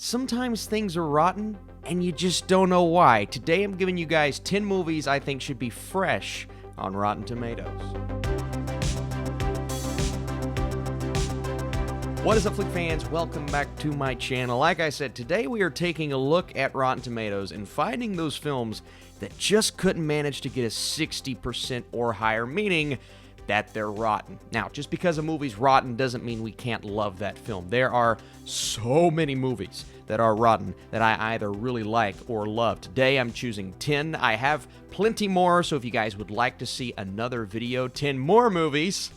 Sometimes things are rotten, and you just don't know why. Today I'm giving you guys 10 movies I think should be fresh on Rotten Tomatoes. What is up, Flick fans? Welcome back to my channel. Like I said, today we are taking a look at Rotten Tomatoes and finding those films that just couldn't manage to get a 60% or higher, meaning that they're rotten. Now, just because a movie's rotten doesn't mean we can't love that film. There are so many movies that are rotten that I either really like or love. Today, I'm choosing 10. I have plenty more, so if you guys would like to see another video, 10 more movies,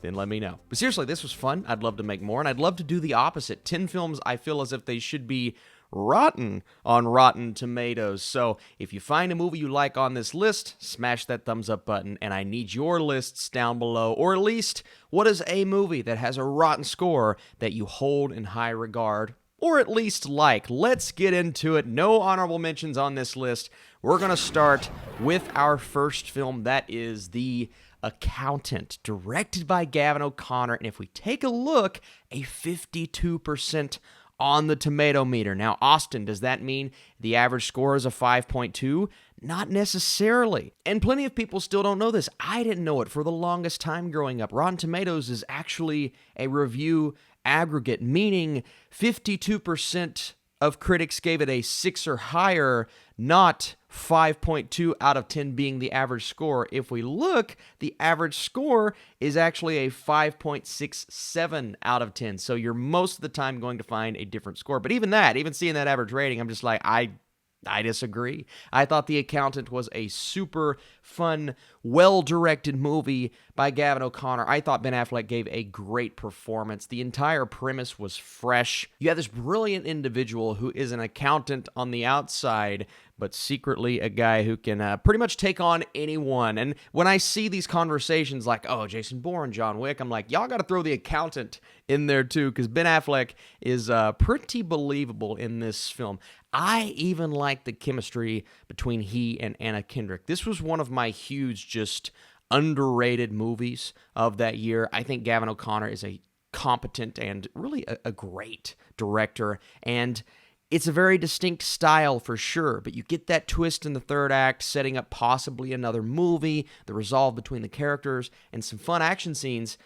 then let me know. But seriously, this was fun. I'd love to make more, and I'd love to do the opposite. 10 films I feel as if they should be rotten on Rotten Tomatoes. So if you find a movie you like on this list, smash that thumbs up button, and I need your lists down below. Or at least, what is a movie that has a rotten score that you hold in high regard, or at least like? Let's get into it. No honorable mentions on this list. We're going to start with our first film. That is The Accountant, directed by Gavin O'Connor. And if we take a look, a 52% on the tomato meter. Now, Austin, does that mean the average score is a 5.2? Not necessarily. And plenty of people still don't know this. I didn't know it for the longest time growing up. Rotten Tomatoes is actually a review aggregate, meaning 52% of critics gave it a 6 or higher, not 5.2 out of 10 being the average score. If we look, the average score is actually a 5.67 out of 10. So you're most of the time going to find a different score. But even that, even seeing that average rating, I'm just like, I disagree. I thought The Accountant was a super fun, well-directed movie by Gavin O'Connor. I thought Ben Affleck gave a great performance. The entire premise was fresh. You have this brilliant individual who is an accountant on the outside, but secretly a guy who can pretty much take on anyone. And when I see these conversations like, oh, Jason Bourne, John Wick, I'm like, y'all got to throw The Accountant in there too, because Ben Affleck is pretty believable in this film. I even like the chemistry between he and Anna Kendrick. This was one of my huge, just underrated movies of that year. I think Gavin O'Connor is a competent and really a great director, and it's a very distinct style for sure, but you get that twist in the third act, setting up possibly another movie, the resolve between the characters, and some fun action scenes.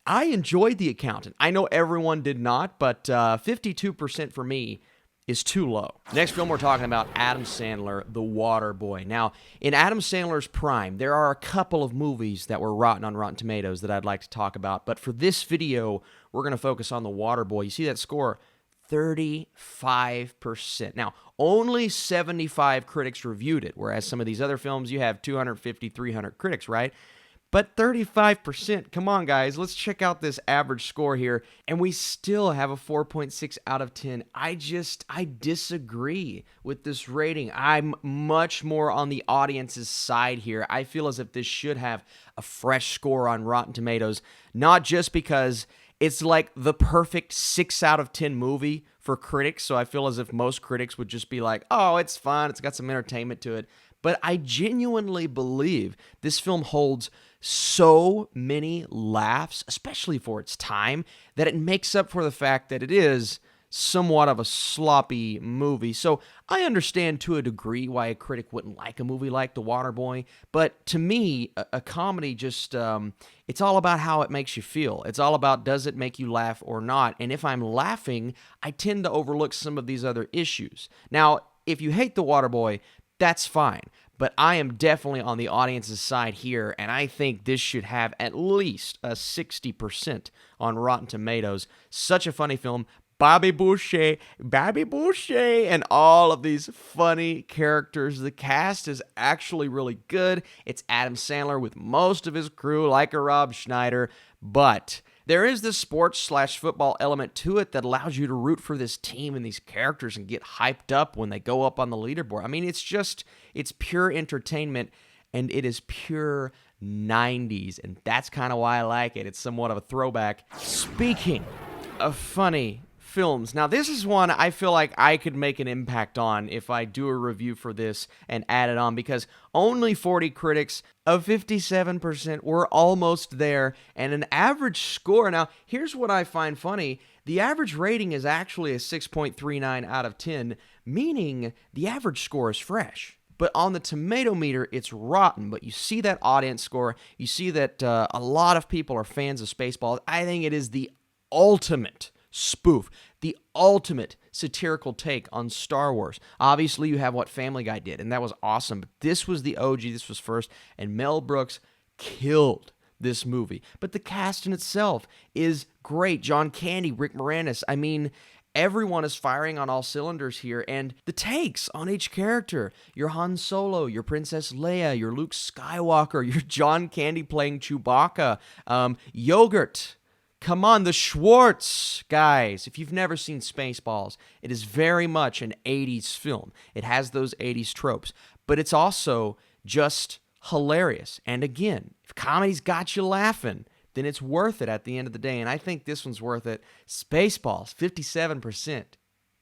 I enjoyed The Accountant. I know everyone did not, but 52% for me is too low. Next film we're talking about, Adam Sandler, The Waterboy. Now, in Adam Sandler's prime, there are a couple of movies that were rotten on Rotten Tomatoes that I'd like to talk about, but for this video, we're going to focus on The Waterboy. You see that score? 35%. Now, only 75 critics reviewed it, whereas some of these other films, you have 250, 300 critics, right? But 35%, come on guys, let's check out this average score here, and we still have a 4.6 out of 10. I disagree with this rating. I'm much more on the audience's side here. I feel as if this should have a fresh score on Rotten Tomatoes, not just because it's like the perfect 6 out of 10 movie for critics, so I feel as if most critics would just be like, oh, it's fun, it's got some entertainment to it. But I genuinely believe this film holds so many laughs, especially for its time, that it makes up for the fact that it is somewhat of a sloppy movie. So I understand to a degree why a critic wouldn't like a movie like The Waterboy, but to me, a comedy just, it's all about how it makes you feel. It's all about, does it make you laugh or not? And if I'm laughing, I tend to overlook some of these other issues. Now, if you hate The Waterboy, that's fine, but I am definitely on the audience's side here, and I think this should have at least a 60% on Rotten Tomatoes. Such a funny film. Bobby Boucher, and all of these funny characters. The cast is actually really good. It's Adam Sandler with most of his crew, like a Rob Schneider, but there is this sports/football element to it that allows you to root for this team and these characters and get hyped up when they go up on the leaderboard. I mean, it's pure entertainment, and it is pure 90s, and that's kind of why I like it. It's somewhat of a throwback. Speaking of funny films. Now, this is one I feel like I could make an impact on if I do a review for this and add it on, because only 40 critics of 57% were almost there, and an average score. Now, here's what I find funny. The average rating is actually a 6.39 out of 10, meaning the average score is fresh. But on the tomato meter, it's rotten. But you see that audience score. You see that a lot of people are fans of Spaceballs. I think it is the ultimate spoof, the ultimate satirical take on Star Wars. Obviously, you have what Family Guy did, and that was awesome. But this was the OG. This was first. And Mel Brooks killed this movie. But the cast in itself is great. John Candy, Rick Moranis. I mean, everyone is firing on all cylinders here, and the takes on each character. Your Han Solo, your Princess Leia, your Luke Skywalker, your John Candy playing Chewbacca, Yogurt. Come on, the Schwartz guys. If you've never seen Spaceballs, it is very much an 80s film. It has those 80s tropes, but it's also just hilarious. And again, if comedy's got you laughing, then it's worth it at the end of the day. And I think this one's worth it. Spaceballs, 57%.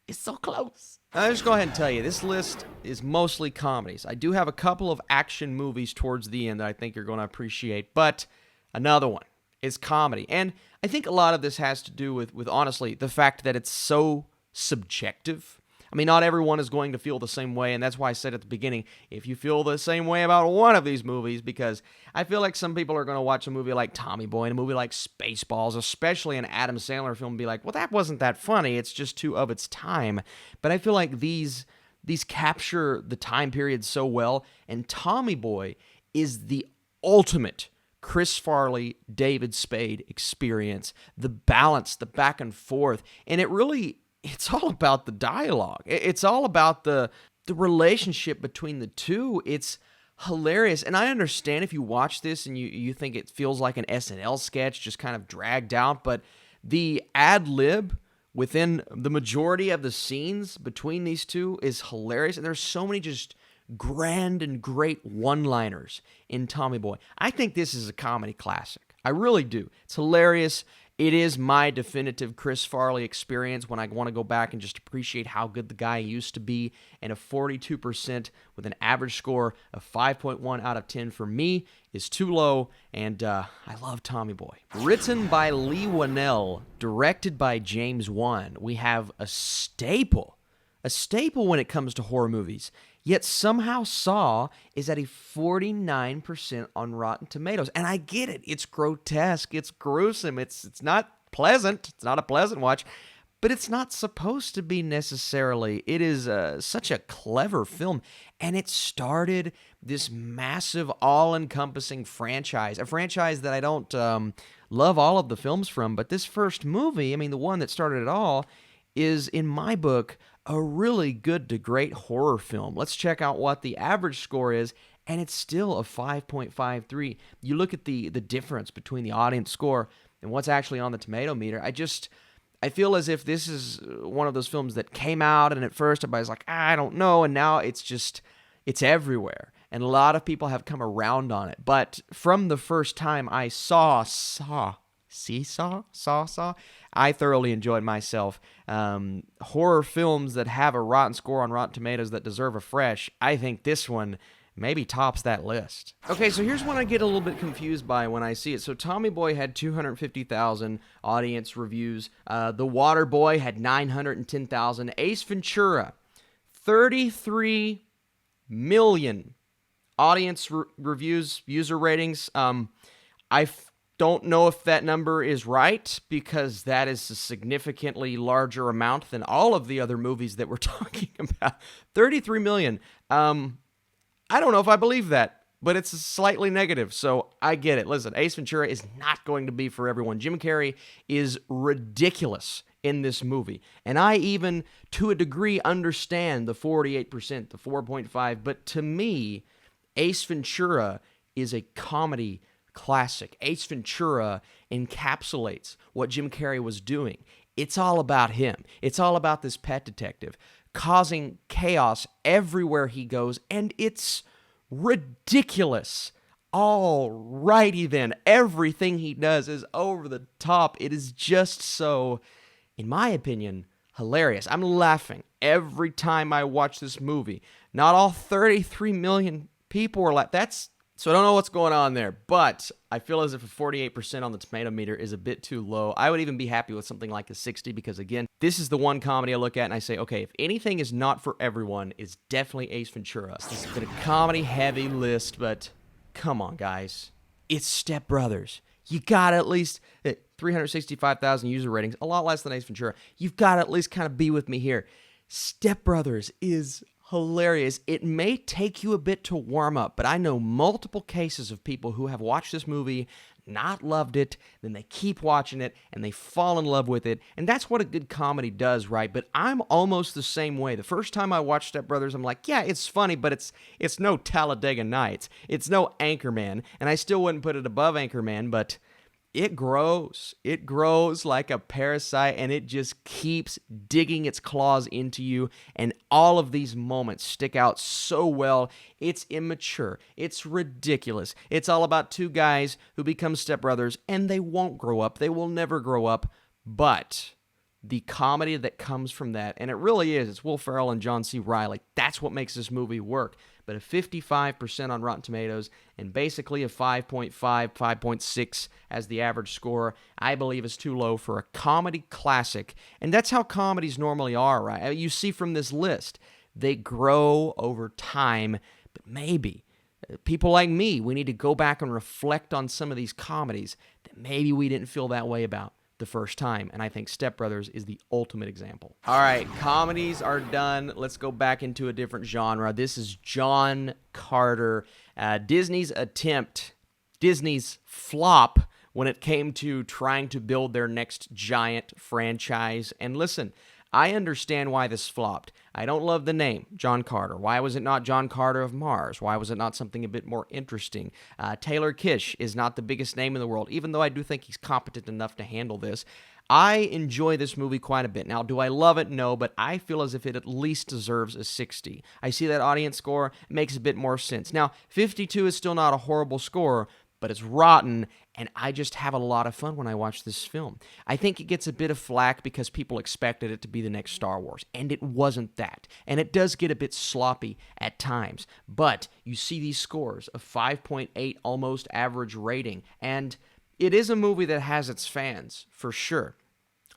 It's so close. I'll just go ahead and tell you, this list is mostly comedies. I do have a couple of action movies towards the end that I think you're going to appreciate, but another one is comedy. And I think a lot of this has to do with honestly, the fact that it's so subjective. I mean, not everyone is going to feel the same way, and that's why I said at the beginning, if you feel the same way about one of these movies, because I feel like some people are going to watch a movie like Tommy Boy and a movie like Spaceballs, especially an Adam Sandler film, and be like, well, that wasn't that funny, it's just too of its time. But I feel like these capture the time period so well, and Tommy Boy is the ultimate Chris Farley, David Spade experience. The balance, the back and forth, and it's all about the dialogue. It's all about the relationship between the two. It's hilarious. And I understand if you watch this and you think it feels like an SNL sketch, just kind of dragged out, but the ad-lib within the majority of the scenes between these two is hilarious. And there's so many just grand and great one-liners in Tommy Boy. I think this is a comedy classic. I really do. It's hilarious. It is my definitive Chris Farley experience when I want to go back and just appreciate how good the guy used to be. And a 42% with an average score of 5.1 out of 10 for me is too low. And I love Tommy Boy. Written by Lee Whannell, directed by James Wan, we have a staple when it comes to horror movies. Yet somehow Saw is at a 49% on Rotten Tomatoes. And I get it. It's grotesque. It's gruesome. It's not pleasant. It's not a pleasant watch. But it's not supposed to be necessarily. It is such a clever film. And it started this massive, all-encompassing franchise. A franchise that I don't love all of the films from. But this first movie, I mean, the one that started it all, is, in my book, a really good to great horror film. Let's check out what the average score is, and it's still a 5.53. You look at the difference between the audience score and what's actually on the tomato meter. I feel as if this is one of those films that came out, and at first everybody's like, I don't know, and now it's everywhere. And a lot of people have come around on it. But from the first time I saw, I thoroughly enjoyed myself. Horror films that have a rotten score on Rotten Tomatoes that deserve a fresh, I think this one maybe tops that list. Okay, so here's one I get a little bit confused by when I see it. So Tommy Boy had 250,000 audience reviews. The Water Boy had 910,000. Ace Ventura, 33 million audience reviews, user ratings. I don't know if that number is right, because that is a significantly larger amount than all of the other movies that we're talking about. 33 million. I don't know if I believe that, but it's slightly negative, so I get it. Listen, Ace Ventura is not going to be for everyone. Jim Carrey is ridiculous in this movie, and I even, to a degree, understand the 48%, the 4.5, but to me, Ace Ventura is a comedy classic. Ace Ventura encapsulates what Jim Carrey was doing. It's all about him. It's all about this pet detective causing chaos everywhere he goes, and it's ridiculous. Alrighty then. Everything he does is over the top. It is just so in my opinion, hilarious. I'm laughing every time I watch this movie. Not all 33 million people were like, so I don't know what's going on there, but I feel as if a 48% on the tomato meter is a bit too low. I would even be happy with something like a 60 because, again, this is the one comedy I look at and I say, okay, if anything is not for everyone, it's definitely Ace Ventura. This has been a comedy-heavy list, but come on, guys. It's Step Brothers. You got at least 365,000 user ratings, a lot less than Ace Ventura. You've got to at least kind of be with me here. Step Brothers is hilarious. It may take you a bit to warm up, but I know multiple cases of people who have watched this movie, not loved it, then they keep watching it, and they fall in love with it, and that's what a good comedy does, right? But I'm almost the same way. The first time I watched Step Brothers, I'm like, yeah, it's funny, but it's no Talladega Nights. It's no Anchorman, and I still wouldn't put it above Anchorman, but it grows. It grows like a parasite, and it just keeps digging its claws into you, and all of these moments stick out so well. It's immature. It's ridiculous. It's all about two guys who become stepbrothers, and they won't grow up. They will never grow up, but the comedy that comes from that, and it really is, it's Will Ferrell and John C. Reilly. That's what makes this movie work. But a 55% on Rotten Tomatoes and basically a 5.5, 5.6 as the average score, I believe is too low for a comedy classic. And that's how comedies normally are, right? You see from this list, they grow over time, but maybe people like me, we need to go back and reflect on some of these comedies that maybe we didn't feel that way about the first time, and I think Step Brothers is the ultimate example. All right, comedies are done. Let's go back into a different genre. This is John Carter. Disney's flop when it came to trying to build their next giant franchise. And listen, I understand why this flopped. I don't love the name, John Carter. Why was it not John Carter of Mars? Why was it not something a bit more interesting? Taylor Kitsch is not the biggest name in the world, even though I do think he's competent enough to handle this. I enjoy this movie quite a bit. Now, do I love it? No, but I feel as if it at least deserves a 60. I see that audience score. It makes a bit more sense. Now, 52 is still not a horrible score, but it's rotten, and I just have a lot of fun when I watch this film. I think it gets a bit of flack because people expected it to be the next Star Wars, and it wasn't that. And it does get a bit sloppy at times, but you see these scores of 5.8 almost average rating, and it is a movie that has its fans, for sure.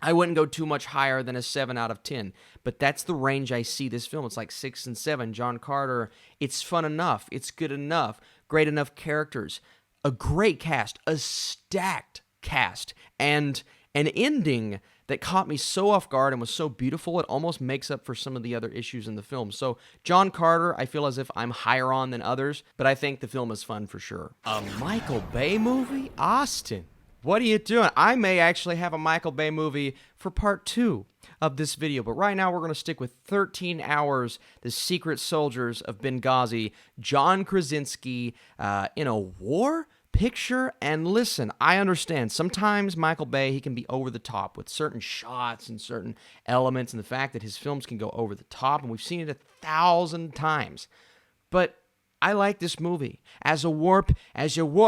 I wouldn't go too much higher than a 7 out of 10, but that's the range I see this film. It's like 6 and 7. John Carter, it's fun enough, it's good enough, great enough characters, a great cast, a stacked cast, and an ending that caught me so off guard and was so beautiful, it almost makes up for some of the other issues in the film. So John Carter, I feel as if I'm higher on than others, but I think the film is fun for sure. A Michael Bay movie? Austin, what are you doing? I may actually have a Michael Bay movie for part 2 of this video, but right now we're going to stick with 13 Hours, The Secret Soldiers of Benghazi, John Krasinski in a war picture. And listen, I understand sometimes Michael Bay, he can be over the top with certain shots and certain elements, and the fact that his films can go over the top, and we've seen it 1,000 times. But I like this movie as a war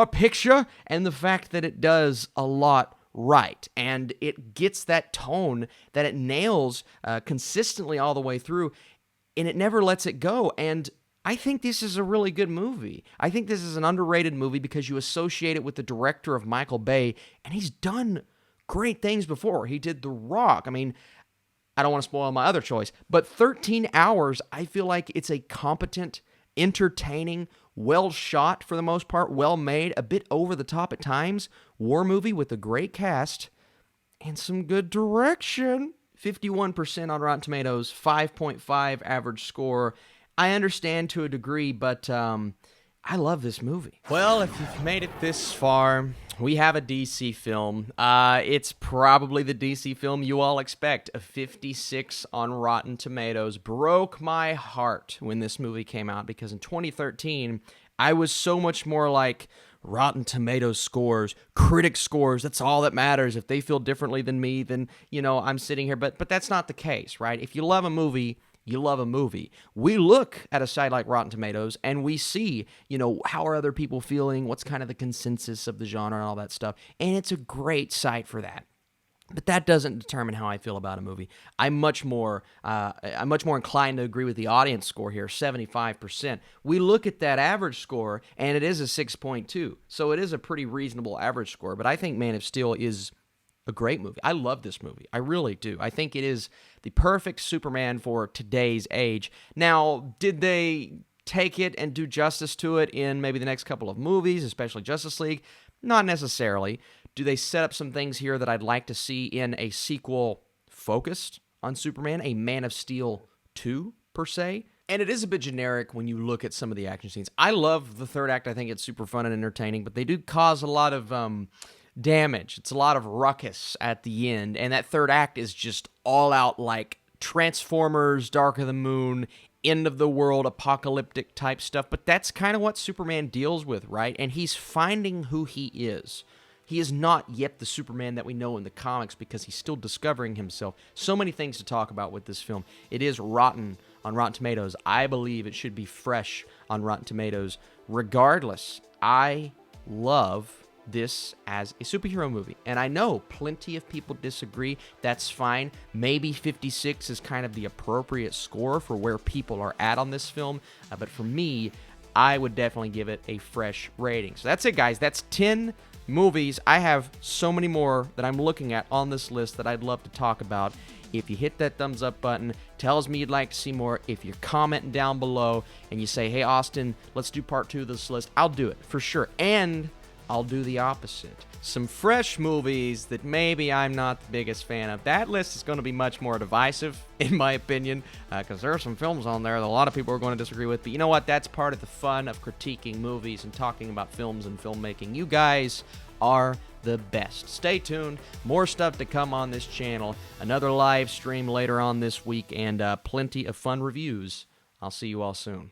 picture, and the fact that it does a lot right, and it gets that tone that it nails consistently all the way through, and it never lets it go. And I think this is a really good movie. I think this is an underrated movie because you associate it with the director of Michael Bay, and he's done great things before. He did The Rock. I mean, I don't want to spoil my other choice, but 13 Hours, I feel like it's a competent, entertaining, well shot for the most part, well made, a bit over the top at times, war movie with a great cast and some good direction. 51% on Rotten Tomatoes, 5.5 average score. I understand to a degree, but I love this movie. Well, if you've made it this far, we have a DC film. It's probably the DC film you all expect. A 56 on Rotten Tomatoes. Broke my heart when this movie came out because in 2013, I was so much more like Rotten Tomatoes scores, critic scores, that's all that matters. If they feel differently than me, then, I'm sitting here. But that's not the case, right? If you love a movie, you love a movie. We look at a site like Rotten Tomatoes and we see, how are other people feeling? What's kind of the consensus of the genre and all that stuff? And it's a great site for that. But that doesn't determine how I feel about a movie. I'm much more inclined to agree with the audience score here, 75%. We look at that average score, and it is a 6.2, so it is a pretty reasonable average score. But I think Man of Steel is a great movie. I love this movie. I really do. I think it is the perfect Superman for today's age. Now, did they take it and do justice to it in maybe the next couple of movies, especially Justice League? Not necessarily. Do they set up some things here that I'd like to see in a sequel focused on Superman, a Man of Steel 2, per se? And it is a bit generic when you look at some of the action scenes. I love the third act. I think it's super fun and entertaining, but they do cause a lot of damage. It's a lot of ruckus at the end, and that third act is just all out like Transformers, Dark of the Moon, end of the world, apocalyptic type stuff. But that's kind of what Superman deals with, right? And he's finding who he is. He is not yet the Superman that we know in the comics because he's still discovering himself. So many things to talk about with this film. It is rotten on Rotten Tomatoes. I believe it should be fresh on Rotten Tomatoes. Regardless, I love this as a superhero movie. And I know plenty of people disagree. That's fine. Maybe 56 is kind of the appropriate score for where people are at on this film. But for me, I would definitely give it a fresh rating. So that's it, guys. That's 10 movies. I have so many more that I'm looking at on this list that I'd love to talk about. If you hit that thumbs up button, tells me you'd like to see more. If you're commenting down below and you say, hey, Austin, let's do part 2 of this list, I'll do it for sure. And I'll do the opposite. Some fresh movies that maybe I'm not the biggest fan of. That list is going to be much more divisive, in my opinion, because there are some films on there that a lot of people are going to disagree with. But you know what? That's part of the fun of critiquing movies and talking about films and filmmaking. You guys are the best. Stay tuned. More stuff to come on this channel. Another live stream later on this week, and plenty of fun reviews. I'll see you all soon.